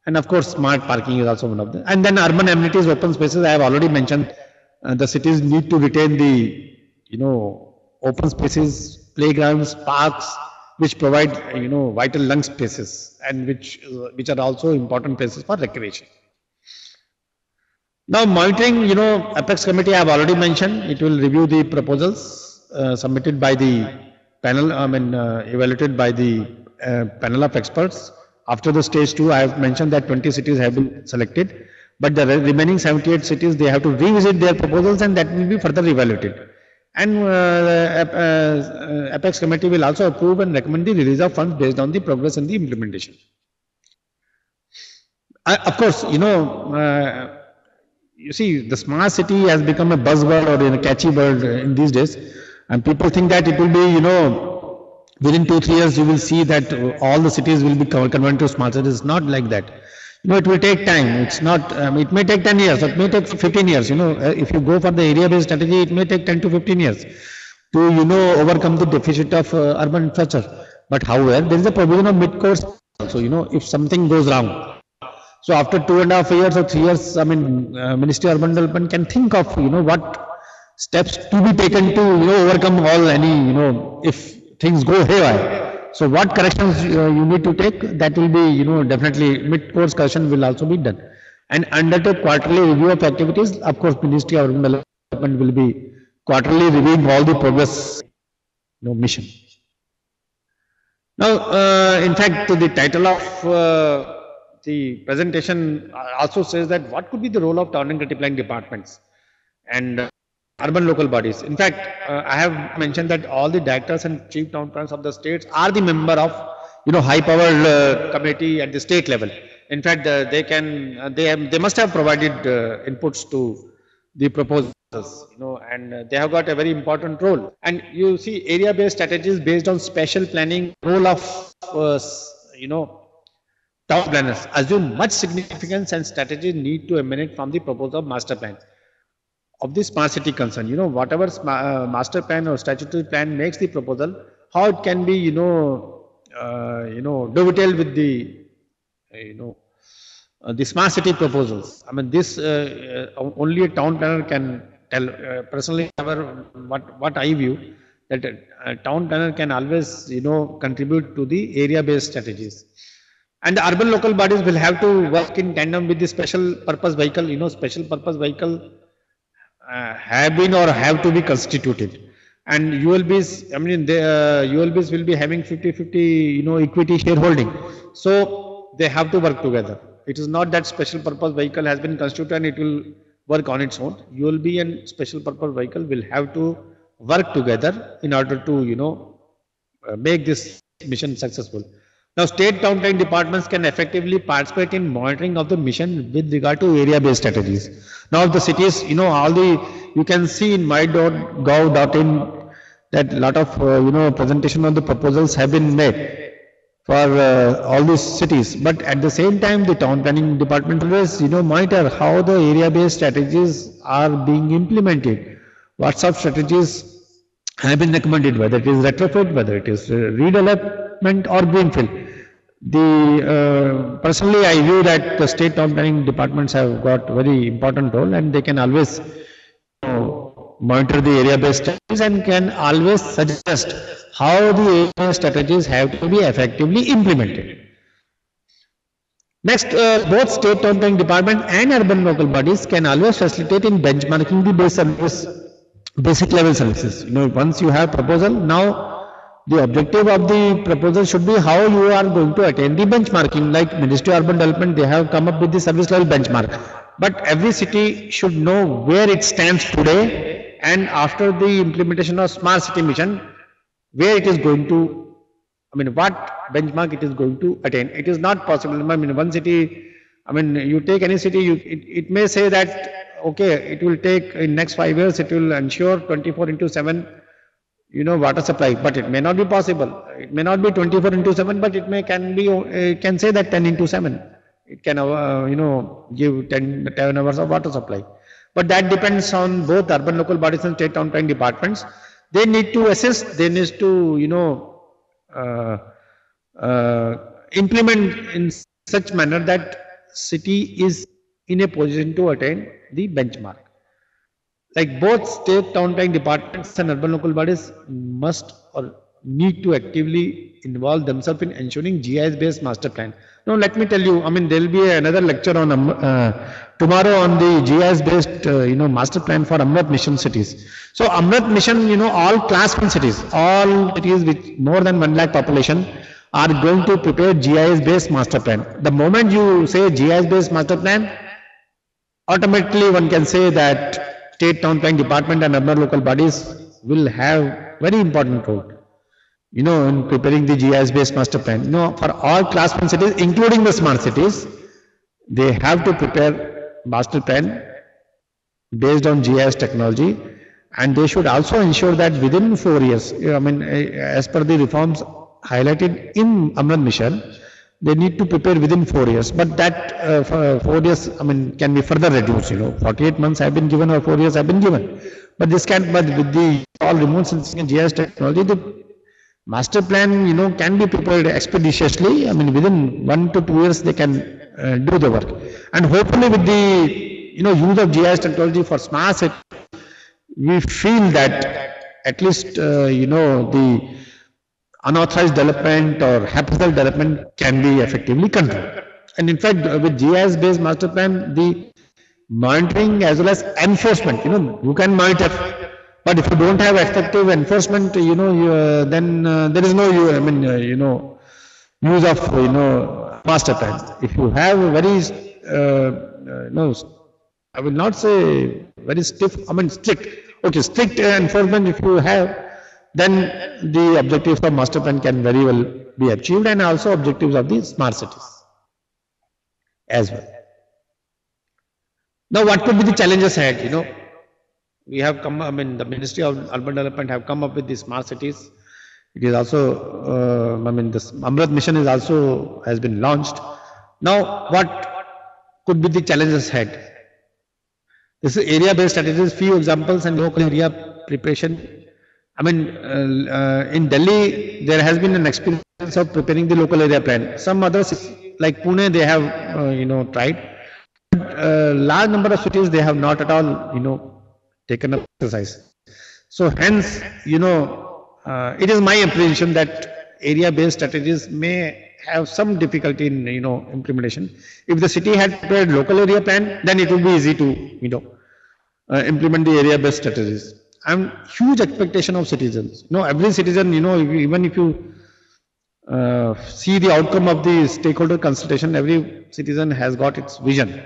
And of course, smart parking is also one of them. And then urban amenities, open spaces, I have already mentioned, the cities need to retain the, open spaces, playgrounds, parks, which provide, vital lung spaces and which are also important places for recreation. Now, monitoring, Apex committee I have already mentioned, it will review the proposals submitted by the panel, evaluated by the panel of experts. After the stage 2, I have mentioned that 20 cities have been selected, but the remaining 78 cities, they have to revisit their proposals and that will be further evaluated. And Apex committee will also approve and recommend the release of funds based on the progress in the implementation. Of course, you see, the smart city has become a buzzword or a catchy word in these days, and people think that it will be, within 2-3 years you will see that all the cities will be converted to smart cities. It's not like that. It will take time. It's not. It may take 10 years. It may take 15 years. If you go for the area-based strategy, it may take 10 to 15 years to overcome the deficit of urban infrastructure. But however, there is a provision of mid-course also. If something goes wrong. So after 2.5 years or 3 years, Ministry of Urban Development can think of, what steps to be taken to, overcome all any, if things go haywire. So what corrections you need to take, that will be, definitely mid-course correction will also be done. And under the quarterly review of activities, of course, Ministry of Urban Development will be quarterly reviewing all the progress, mission. Now, in fact, the title of the presentation also says that what could be the role of town and city planning departments and urban local bodies. In fact, I have mentioned that all the directors and chief town planners of the states are the member of, high-powered committee at the state level. In fact, they must have provided inputs to the proposals, and they have got a very important role. And you see, area-based strategies based on special planning, role of, town planners assume much significance and strategies need to emanate from the proposal of master plan of the smart city concern. Whatever master plan or statutory plan makes the proposal, how it can be, dovetailed with the, the smart city proposals. I mean, this only a town planner can tell. Personally, what I view that a town planner can always, contribute to the area-based strategies. And the urban local bodies will have to work in tandem with the special purpose vehicle. Special purpose vehicle have been or have to be constituted. And ULBs, ULBs will be having 50-50, equity shareholding. So they have to work together. It is not that special purpose vehicle has been constituted and it will work on its own. ULB and special purpose vehicle will have to work together in order to, make this mission successful. Now, state town planning departments can effectively participate in monitoring of the mission with regard to area-based strategies. Now, the cities, you can see in my.gov.in that a lot of, presentation of the proposals have been made. for all these cities. But at the same time, the town planning department always, monitor how the area-based strategies are being implemented. What sort of strategies have been recommended, whether it is retrofit, whether it is redevelopment or greenfield. Personally, I view that the state town planning departments have got very important role, and they can always monitor the area-based strategies and can always suggest how the area-based strategies have to be effectively implemented. Next, both state town planning department and urban local bodies can always facilitate in benchmarking the basic level services. Once you have proposal, now the objective of the proposal should be how you are going to attain the benchmarking. Like Ministry of Urban Development, they have come up with the service level benchmark. But every city should know where it stands today, and after the implementation of Smart City Mission, where it is going to, what benchmark it is going to attain. It is not possible. One city, you take any city, it may say that, okay, it will take in next 5 years, it will ensure 24/7, water supply, but it may not be possible. It may not be 24/7, but it can say that 10/7. It can, give 10 hours of water supply. But that depends on both urban local bodies and state town planning departments. They need to assist, they need to, implement in such manner that city is in a position to attain the benchmark. Like both state town planning departments and urban local bodies must or need to actively involve themselves in ensuring GIS based master plan. Now let me tell you, there will be another lecture on tomorrow on the GIS based master plan for Amrit Mission cities. So Amrit Mission, all class 1 cities, all cities with more than 1 lakh population are going to prepare GIS based master plan. The moment you say GIS based master plan, automatically one can say that state town planning department and urban local bodies will have very important role, in preparing the GIS based master plan. For all class 1 cities, including the smart cities, they have to prepare master plan based on GIS technology, and they should also ensure that within 4 years, as per the reforms highlighted in Amrit Mission, they need to prepare within 4 years. But that 4 years, can be further reduced. 48 months have been given or 4 years have been given. But this can, but with the all remote sensing and GIS technology, the master plan, can be prepared expeditiously. Within 1 to 2 years they can do the work. And hopefully with the, use of GIS technology for smart cities, we feel that at least, the unauthorized development or haphazard development can be effectively controlled. And in fact, with GIS based master plan, the monitoring as well as enforcement, you can monitor, but if you don't have effective enforcement, then there is no, use of, master plan. If you have very, I will not say very stiff, strict. Okay, strict enforcement if you have, then the objectives of master plan can very well be achieved, and also objectives of the smart cities as well. Now, what could be the challenges ahead? We have come, the Ministry of Urban Development have come up with the smart cities. It is also, this Amrit Mission is also has been launched. Now, what could be the challenges ahead? This is area-based strategies, few examples and local area preparation. In Delhi, there has been an experience of preparing the local area plan. Some others, like Pune, they have, tried. But large number of cities, they have not at all, taken up exercise. So hence, it is my apprehension that area-based strategies may have some difficulty in, implementation. If the city had prepared local area plan, then it would be easy to, implement the area-based strategies. And huge expectation of citizens. Every citizen, even if you see the outcome of the stakeholder consultation, every citizen has got its vision.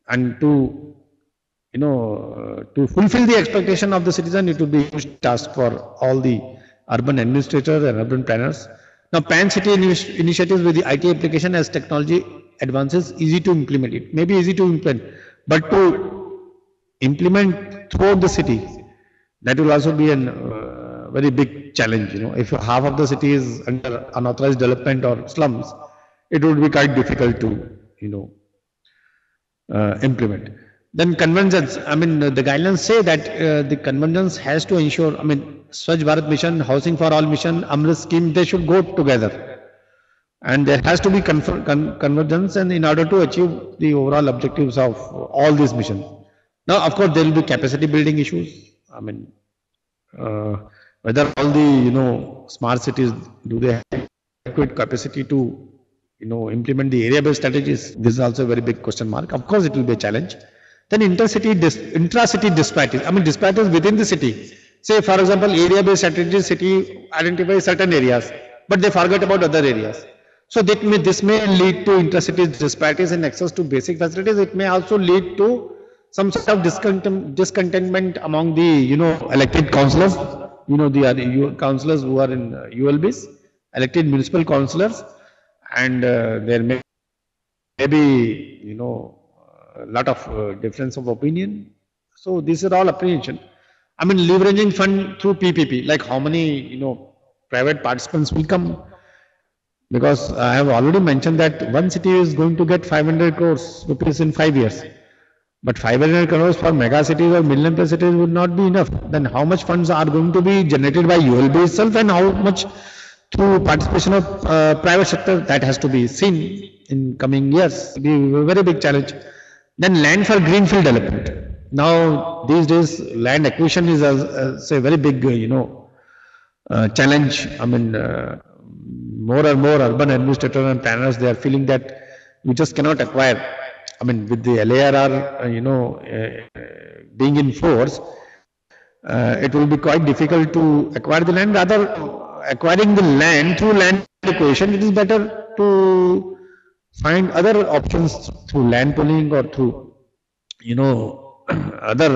And to fulfill the expectation of the citizen, it would be a huge task for all the urban administrators and urban planners. Now, pan-city initiatives with the IT application as technology advances, easy to implement. It may be easy to implement, but to implement throughout the city, that will also be an very big challenge. If half of the city is under unauthorized development or slums, it would be quite difficult to, implement. Then convergence, the guidelines say that the convergence has to ensure, Swachh Bharat Mission, Housing for All Mission, Amrit scheme, they should go together. And there has to be convergence, and in order to achieve the overall objectives of all these missions. Now, of course, there will be capacity building issues. Whether all the, smart cities, do they have adequate capacity to, implement the area-based strategies? This is also a very big question mark. Of course, it will be a challenge. Then intra-city disparities, disparities within the city. Say, for example, area-based strategies, city identifies certain areas, but they forget about other areas. So this may lead to intra-city disparities in access to basic facilities. It may also lead to some sort of discontentment among the, elected councillors, the other councillors who are in ULBs, elected municipal councillors, and there may be, a lot of difference of opinion. So these are all apprehension. Leveraging fund through PPP, like how many, private participants will come. Because I have already mentioned that one city is going to get 500 crores rupees in 5 years. But 500 crores for mega cities or million plus cities would not be enough. Then how much funds are going to be generated by ULB itself, and how much through participation of private sector, that has to be seen in coming years. It will be a very big challenge. Then land for greenfield development. Now these days land acquisition is a very big challenge. More and more urban administrators and planners, they are feeling that you just cannot acquire. With the LARR, being in force, it will be quite difficult to acquire the land. Rather, acquiring the land through land acquisition, it is better to find other options through land pooling or through, other,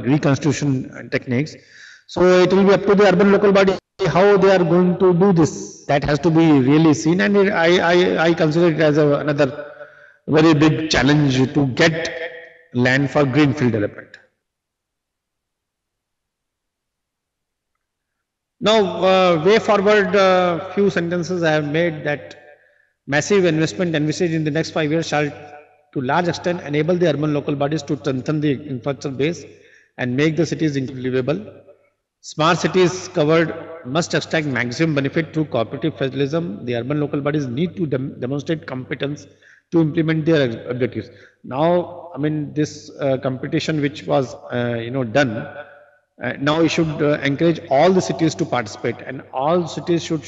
reconstitution techniques. So it will be up to the urban local body how they are going to do this. That has to be really seen, and I consider it as another very big challenge to get land for greenfield development. Now, way forward, few sentences I have made that massive investment envisaged in the next 5 years shall to large extent enable the urban local bodies to strengthen the infrastructure base and make the cities livable. Smart cities covered must extract maximum benefit through cooperative federalism. The urban local bodies need to demonstrate competence to implement their objectives. Now, this competition which was, done, now we should encourage all the cities to participate, and all cities should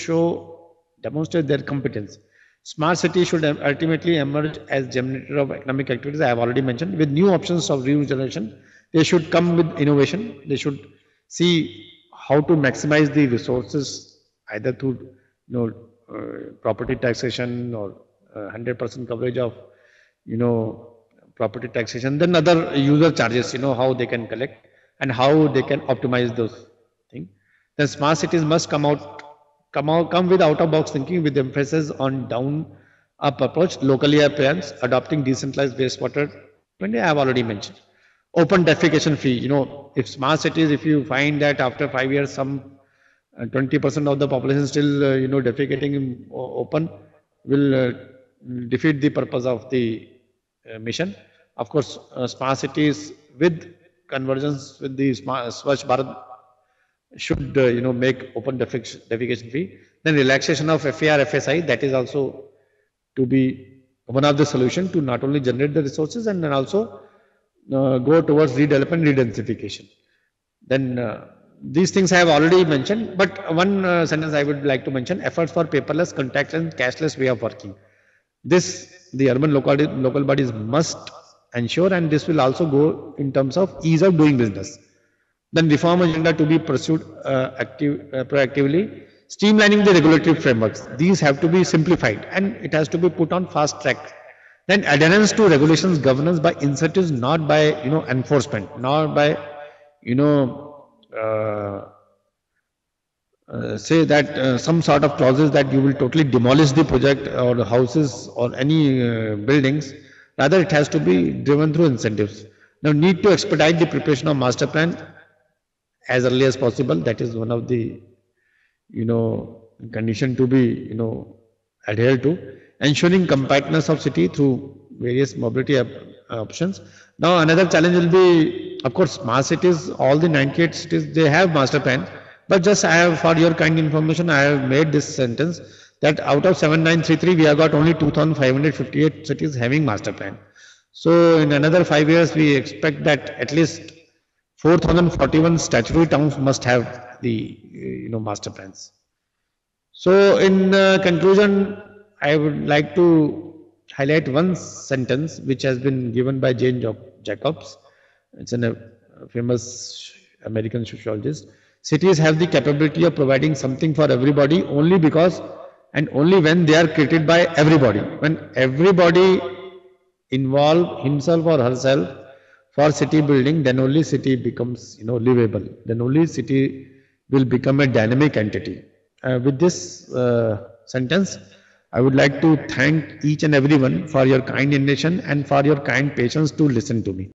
demonstrate their competence. Smart cities should ultimately emerge as generator of economic activities. I have already mentioned, with new options of regeneration. They should come with innovation. They should see how to maximize the resources, either through property taxation or 100% coverage of property taxation, then other user charges, how they can collect and how they can optimize those things. Then smart cities must come with out of box thinking, with emphasis on down up approach, locally appliance, adopting decentralized wastewater. I have already mentioned. Open defecation fee, if smart cities, if you find that after 5 years some 20% of the population still defecating in open, will defeat the purpose of the mission. Of course, smart cities with convergence with the Swachh Bharat should make open defecation fee. Then relaxation of FAR, FSI, that is also to be one of the solution to not only generate the resources and then also go towards redevelopment, redensification. Then these things I have already mentioned, but one sentence I would like to mention: efforts for paperless, contactless and cashless way of working. This the urban local bodies must ensure, and this will also go in terms of ease of doing business. Then reform agenda to be pursued proactively, streamlining the regulatory frameworks. These have to be simplified and it has to be put on fast track. Then adherence to regulations, governance by incentives, not by enforcement, not by say that some sort of clauses that you will totally demolish the project or the houses or any buildings. Rather, it has to be driven through incentives. Now, need to expedite the preparation of master plan, as early as possible. That is one of the, condition to be, adhered to. Ensuring compactness of city through various mobility options. Now another challenge will be, of course, smart cities. All the 98 cities, they have master plan. But just I have, for your kind information, I have made this sentence that out of 7933, we have got only 2,558 cities having master plan. So in another 5 years, we expect that at least 4,041 statutory towns must have the master plans. So in conclusion, I would like to highlight one sentence which has been given by Jane Jacobs. It's a famous American sociologist. Cities have the capability of providing something for everybody only because and only when they are created by everybody. When everybody involve himself or herself for city building, then only city becomes livable. Then only city will become a dynamic entity. With this sentence, I would like to thank each and everyone for your kind intention and for your kind patience to listen to me.